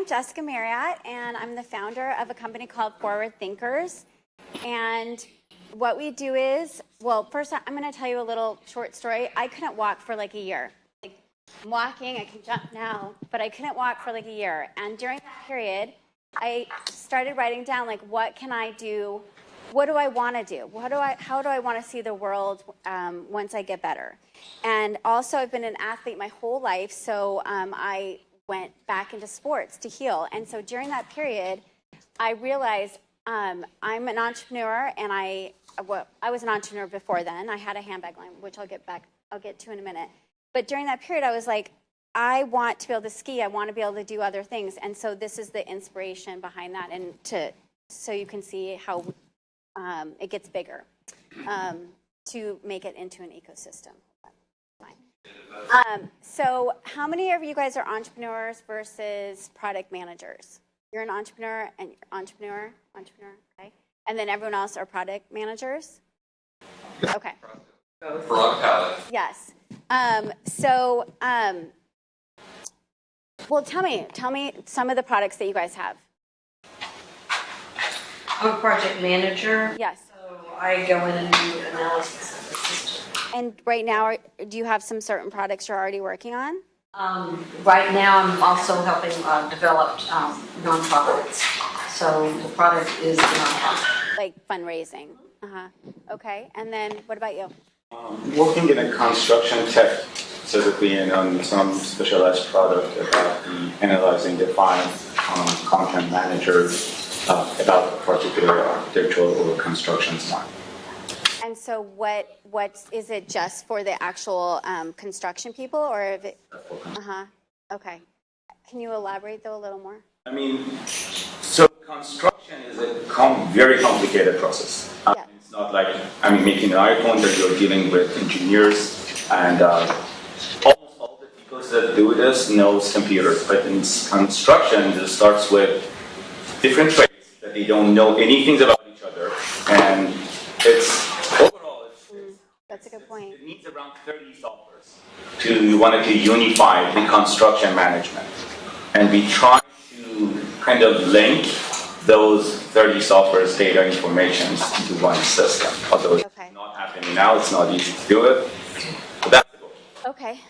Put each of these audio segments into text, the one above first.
Jessica Marriott, and I'm the founder of a company called Forward Thinkers. And what we do is, well, first I'm going to tell you a little short story. I couldn't walk for like a year. Like, I'm walking, I can jump now, but I couldn't walk for like a year. And during that period, I started writing down, like, what can I do? What do I want to do? How do I want to see the world once I get better? And also, I've been an athlete my whole life, so I went back into sports to heal. And so during that period, I realized I'm an entrepreneur, and I was an entrepreneur before then. I had a handbag line, which I'll get to in a minute. But during that period, I was like, I want to be able to ski. I want to be able to do other things. And so this is the inspiration behind that, and so you can see how it gets bigger to make it into an ecosystem. So how many of you guys are entrepreneurs versus product managers? You're an entrepreneur and entrepreneur, okay? And then everyone else are product managers? Okay. Broad palette. Yes. Well, tell me some of the products that you guys have. I'm a project manager. Yes. So I go in and do analysis of the system. And right now, do you have some certain products you're already working on? Right now, I'm also helping develop nonprofits. So the product is the nonprofit. Like fundraising. Okay. And then what about you? Working in a construction tech, specifically on some specialized product about the analyzing the file content managers about a particular architectural or construction design. And so what is it just for the actual construction people, or if it? Okay. Can you elaborate though a little more? I mean, so construction is a very complicated process. Yeah. It's not like making an iPhone that you're dealing with engineers, and almost all the people that do this knows computers. But in construction, it starts with different trades that they don't know anything about each other, and it's that's a good point. It needs around 30 softwares to wanted to unify the construction management, and we try to kind of link those 30 softwares data informations into one system. Although it's not happening now, it's not easy to do it. But that's the goal. Okay,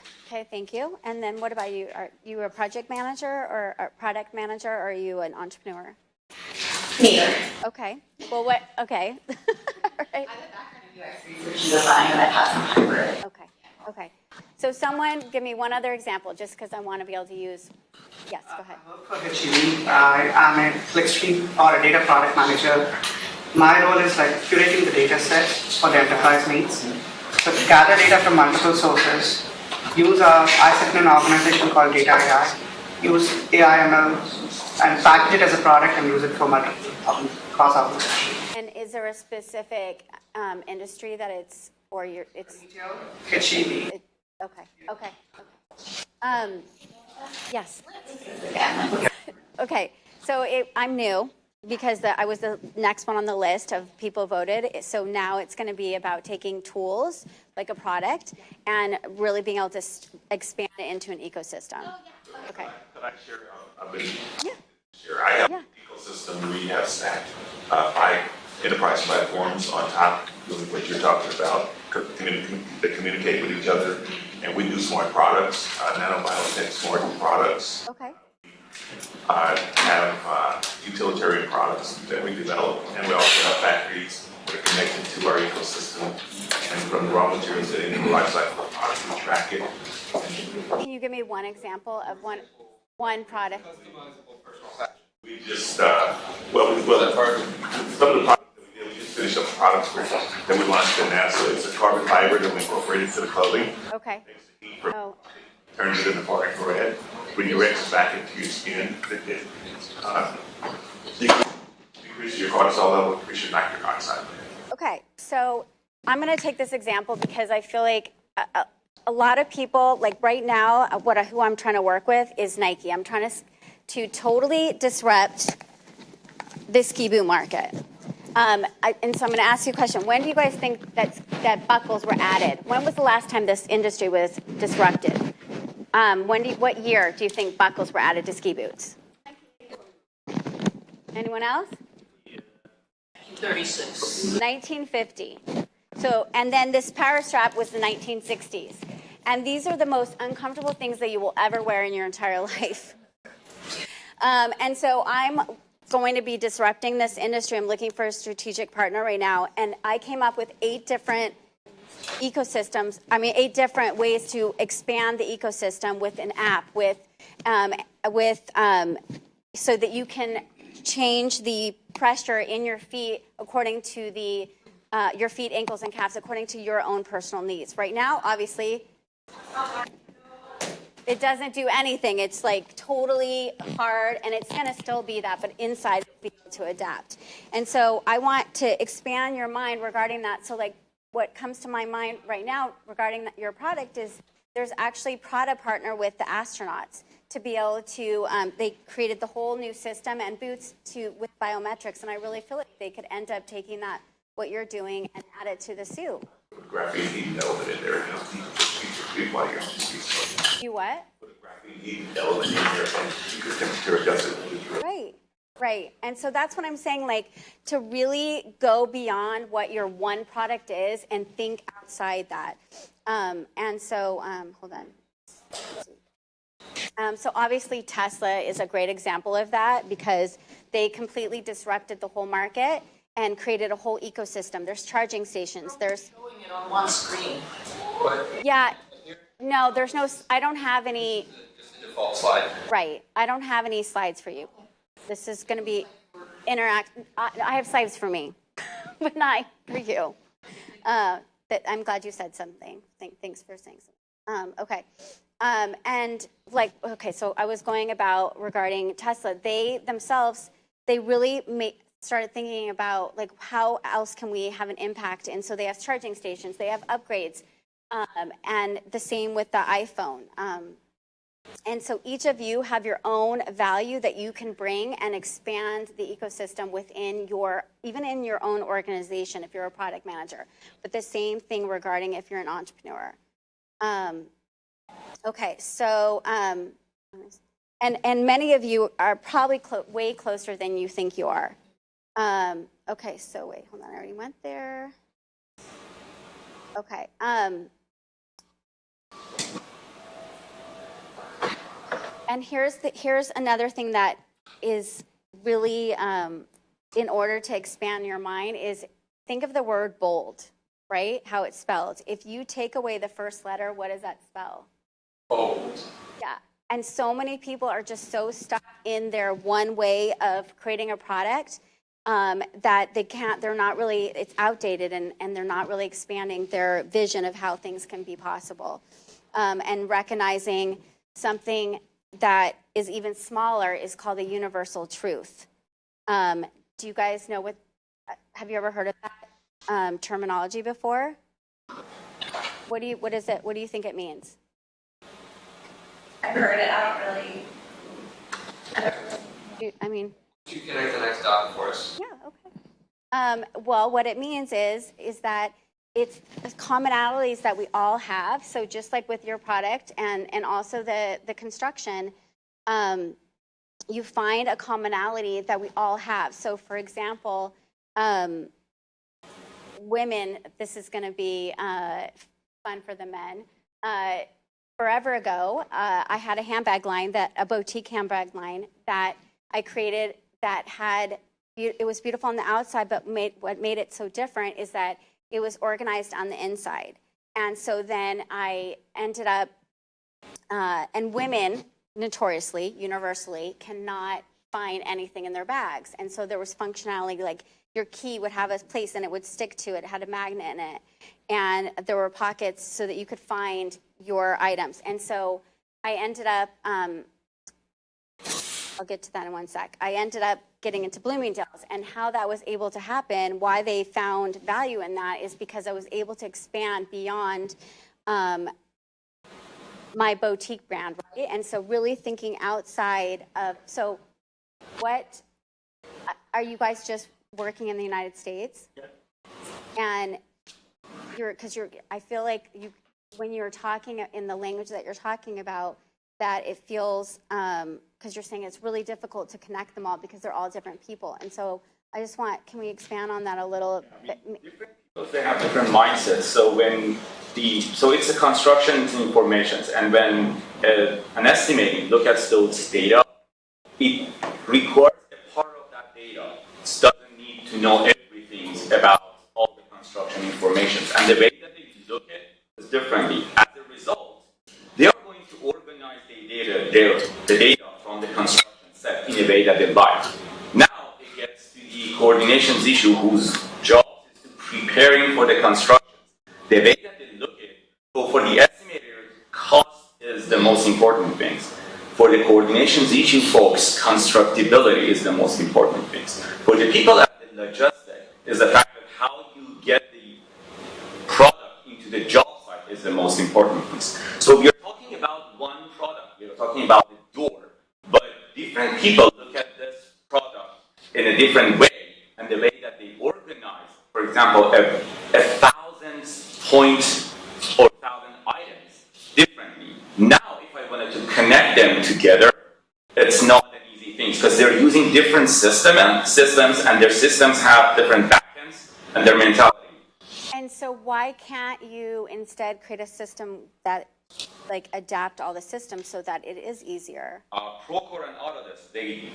thank you. And then what about you? Are you a project manager or a product manager, or are you an entrepreneur? Neither. Okay. Well, what? Okay. All right. Okay. So someone give me one other example, just because I want to be able to use. Yes, go ahead. I work for HEV. I'm a clickstream or a data product manager. My role is like curating the data set for the enterprise needs. So gather data from multiple sources. I sit in an organization called Data AI. Use AI ML and package it as a product and use it for multiple cross applications. And is there a specific industry that it's, or it's? Retail, HEV. Okay. Yes. Okay. So I'm new because I was the next one on the list of people voted. So now it's going to be about taking tools like a product and really being able to expand it into an ecosystem. Okay. Could I share a bit? Yeah. I have an ecosystem. We have stacked 5 enterprise platforms on top of what you're talking about that communicate with each other, and we do smart products, nanobiotech smart products. Okay. Have utilitarian products that we develop, and we also have factories that are connected to our ecosystem, and from the raw materials that in the life cycle of products, we track it. Can you give me one example of one product? We just, some of the products that we did, we just finished up products that we launched in NASA. It's a carbon fiber that we incorporated to the clothing. Okay. Turns it into far infrared, redirects back into your skin. It decreases your cortisol level, increases your nitric oxide. Okay, so I'm going to take this example because I feel like a lot of people, like right now, who I'm trying to work with is Nike. I'm trying to totally disrupt the ski boot market. And so I'm going to ask you a question. When do you guys think that buckles were added? When was the last time this industry was disrupted? What year do you think buckles were added to ski boots? Anyone else? 36. 1950. So, and then this power strap was the 1960s. And these are the most uncomfortable things that you will ever wear in your entire life. And so I'm going to be disrupting this industry. I'm looking for a strategic partner right now. And I came up with 8 different ecosystems, 8 different ways to expand the ecosystem with an app, so that you can change the pressure in your feet according to your feet, ankles, and calves according to your own personal needs. Right now, obviously, it doesn't do anything. It's like totally hard, and it's going to still be that, but inside it'll be able to adapt. And so I want to expand your mind regarding that. So like what comes to my mind right now regarding your product is there's actually Prada partner with the astronauts to be able to, they created the whole new system and boots with biometrics, and I really feel like they could end up taking what you're doing and add it to the suit. Put a graphene heat element in there, while you're on the ski. You what? Put a graphene heat element in there and you can temperature adjust it. Right. And so that's what I'm saying, like to really go beyond what your one product is and think outside that. And so, hold on. So obviously Tesla is a great example of that because they completely disrupted the whole market and created a whole ecosystem. There's charging stations. There's Showing it on one screen. No, there's no. I don't have any. Just a default slide. Right. I don't have any slides for you. This is going to be I have slides for me, but not for you. I'm glad you said something. Thanks for saying something. Okay. So I was going about regarding Tesla. They themselves, they really started thinking about like how else can we have an impact, and so they have charging stations, they have upgrades, and the same with the iPhone. And so each of you have your own value that you can bring and expand the ecosystem even in your own organization if you're a product manager. But the same thing regarding if you're an entrepreneur. Okay, so, and many of you are probably way closer than you think you are. Okay, so wait, hold on, I already went there. Okay. And here's another thing that is really, in order to expand your mind, is think of the word bold, right? How it's spelled. If you take away the first letter, what does that spell? Bold. Yeah. And so many people are just so stuck in their one way of creating a product that they're not really, it's outdated and they're not really expanding their vision of how things can be possible. And recognizing something that is even smaller is called a universal truth. Do you guys know have you ever heard of that terminology before? What is it? What do you think it means? I've heard it. I don't really. Could you connect the next dot for us? Yeah, okay. Well, what it means is that it's commonalities that we all have. So just like with your product and also the construction, you find a commonality that we all have. So for example, women, this is going to be fun for the men. Forever ago, I had a handbag line, a boutique handbag line that I created that it was beautiful on the outside, but what made it so different is that it was organized on the inside. And so then I ended up, and women notoriously, universally, cannot find anything in their bags. And so there was functionality, like your key would have a place and it would stick to it. It had a magnet in it. And there were pockets so that you could find your items. And so I ended up, I'll get to that in one sec. I ended up getting into Bloomingdale's, and how that was able to happen, why they found value in that is because I was able to expand beyond my boutique brand, right? And so really thinking outside of, so what, are you guys just working in the United States? Yeah. And I feel like when you're talking in the language that you're talking about, that it feels, because you're saying it's really difficult to connect them all because they're all different people. And so I just can we expand on that a little bit? Different people, they have different mindsets. So so it's a construction information, and when an estimating look at those data, it requires a part of that data doesn't need to know everything about all the construction information. And the way that they look at it is differently. As a result, they are going to organize the data from the construction set in a way that they like. Now it gets to the coordinations issue, whose job is to preparing for the construction. The way that they look at it, so for the estimator, cost is the most important thing. For the coordinations issue folks, constructability is the most important thing. For the people at the logistic, is the fact that how you get the product into the job site is the most important thing. So we are talking about one product, we are talking about the door, but different people look at this product in a different way, and the way that they organize, for example, a 1,000 points or 1,000 items differently. Now, if I wanted to connect them together, it's not an easy thing because they're using different systems, and their systems have different backends and their mentality. And so why can't you instead create a system that adapt all the systems so that it is easier? Procore and Autodesk, they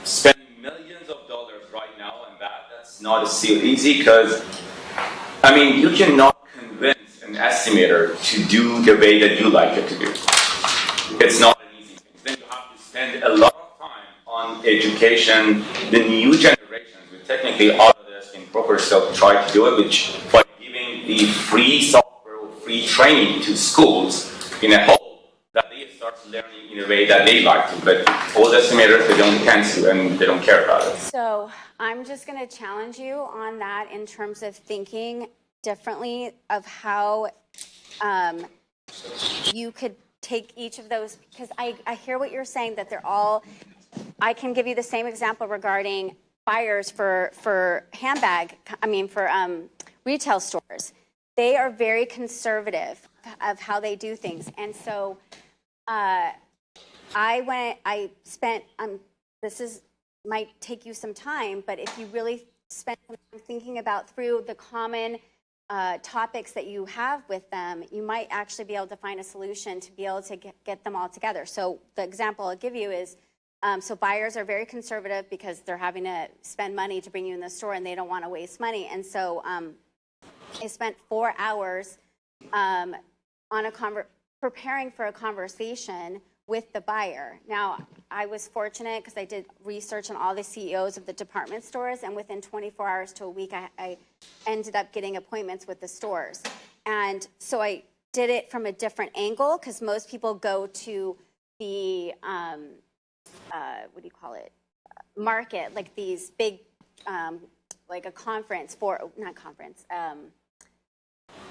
spend millions of dollars right now, and that's not so easy because, I mean, you cannot convince an estimator to do the way that you like it to do. It's not an easy thing. Then you have to spend a lot of time on education. The new generations with technically Autodesk and Procore still try to do it, which by giving the free software or free training to schools in a whole, that they start learning in a way that they like to. But old estimators, they can't do, and they don't care about it. So I'm just going to challenge you on that in terms of thinking differently of how you could take each of those, because I hear what you're saying, that they're all, I can give you the same example regarding buyers for retail stores. They are very conservative of how they do things. And so this might take you some time, but if you really spend some time thinking about through the common topics that you have with them, you might actually be able to find a solution to be able to get them all together. So the example I'll give you is, so buyers are very conservative because they're having to spend money to bring you in the store and they don't want to waste money. And so I spent 4 hours on preparing for a conversation with the buyer. Now, I was fortunate because I did research on all the CEOs of the department stores, and within 24 hours to a week, I ended up getting appointments with the stores. And so I did it from a different angle because most people go to the, Marriott, like these big, like a conference not conference, I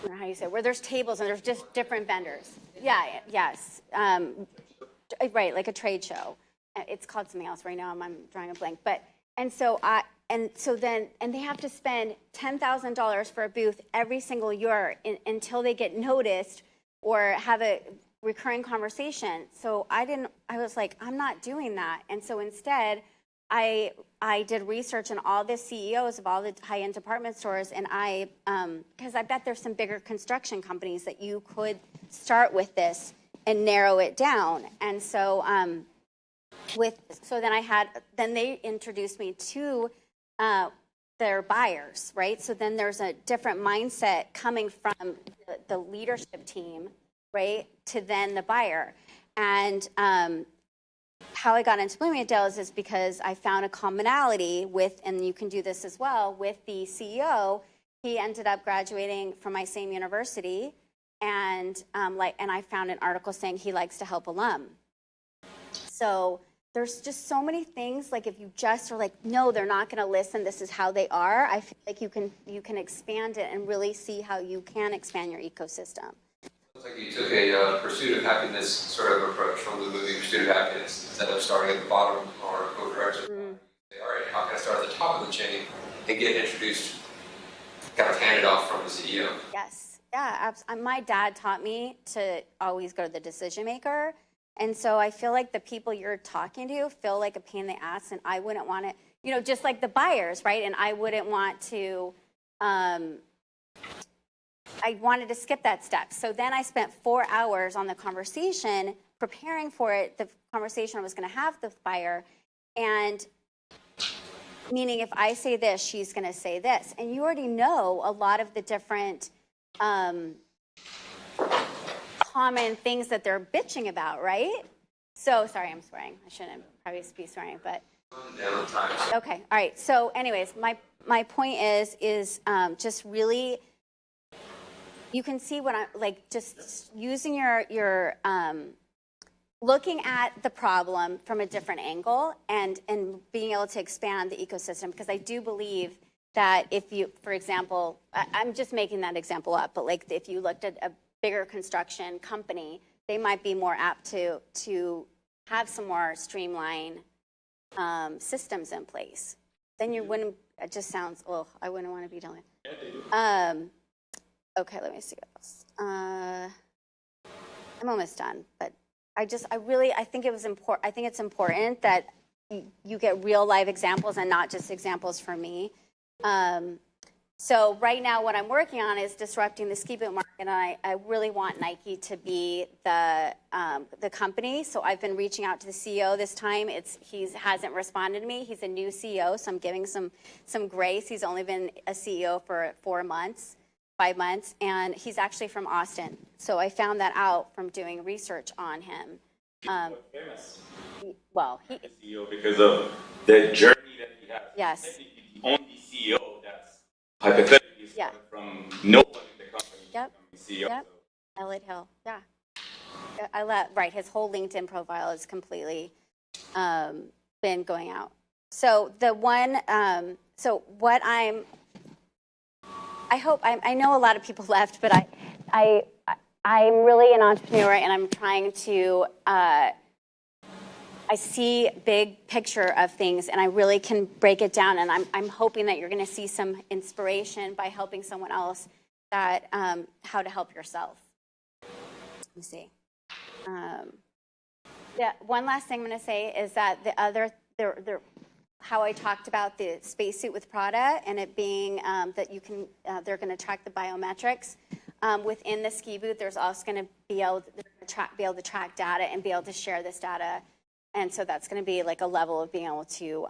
don't know how you say it, where there's tables and there's just different vendors. Yeah, yes. Right, like a trade show. It's called something else right now. I'm drawing a blank. And they have to spend $10,000 for a booth every single year until they get noticed or have a recurring conversation. So I was like, I'm not doing that. And so instead, I did research on all the CEOs of all the high-end department stores, and because I bet there's some bigger construction companies that you could start with this and narrow it down. And so then they introduced me to their buyers, right? So then there's a different mindset coming from the leadership team, right, to then the buyer. And how I got into Bloomingdale's is because I found a commonality with, and you can do this as well, with the CEO. He ended up graduating from my same university, and I found an article saying he likes to help alum. So there's just so many things, like if you just are like, no, they're not going to listen, this is how they are, I feel like you can expand it and really see how you can expand your ecosystem. Looks like you took a pursuit of happiness sort of approach from the movie Pursuit of Happiness, instead of starting at the bottom or go directly. Say, all right, how can I start at the top of the chain and get introduced, kind of handed off from the CEO? Yes. Yeah, absolutely. My dad taught me to always go to the decision maker. And so I feel like the people you're talking to feel like a pain in the ass, and I wouldn't want to, you know, just like the buyers, right? And I wouldn't want to, I wanted to skip that step. So then I spent 4 hours on the conversation preparing for it, the conversation I was going to have with the buyer. And meaning if I say this, she's going to say this. And you already know a lot of the different common things that they're bitching about, right? So, sorry, I'm swearing. I shouldn't probably be swearing, but. Down time. Okay, all right. So anyways, my point is just really, you can see what I'm, like, just using your looking at the problem from a different angle and being able to expand the ecosystem, because I do believe that if you, for example, I'm just making that example up, but like if you looked at a bigger construction company, they might be more apt to have some more streamlined systems in place. Then you wouldn't, it just sounds, oh, I wouldn't want to be doing it. Okay, let me see what else. I'm almost done, but I think it was important. I think it's important that you get real live examples and not just examples from me. So right now what I'm working on is disrupting the ski boot market, and I really want Nike to be the company. So I've been reaching out to the CEO this time. He hasn't responded to me. He's a new CEO, so I'm giving some grace. He's only been a CEO for 5 months, and he's actually from Austin. So I found that out from doing research on him. Famous. Well, CEO because of the journey that he has. Yes. Technically, the only CEO that's hypothetically started from no one in the company Yep. becoming CEO. Yep. Elliot Hill. Yeah. Right. His whole LinkedIn profile is completely been going out. So the one. So what I hope I know a lot of people left, but I'm really an entrepreneur, and I'm trying to. I see big picture of things, and I really can break it down. And I'm hoping that you're going to see some inspiration by helping someone else that how to help yourself. Let me see. Yeah. One last thing I'm going to say is that how I talked about the spacesuit with Prada and it being that you can they're going to track the biometrics within the ski boot. There's also going to be able to track data and be able to share this data. And so that's going to be like a level of being able to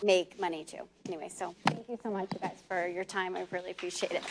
make money too. Anyway, so thank you so much, you guys, for your time. I really appreciate it.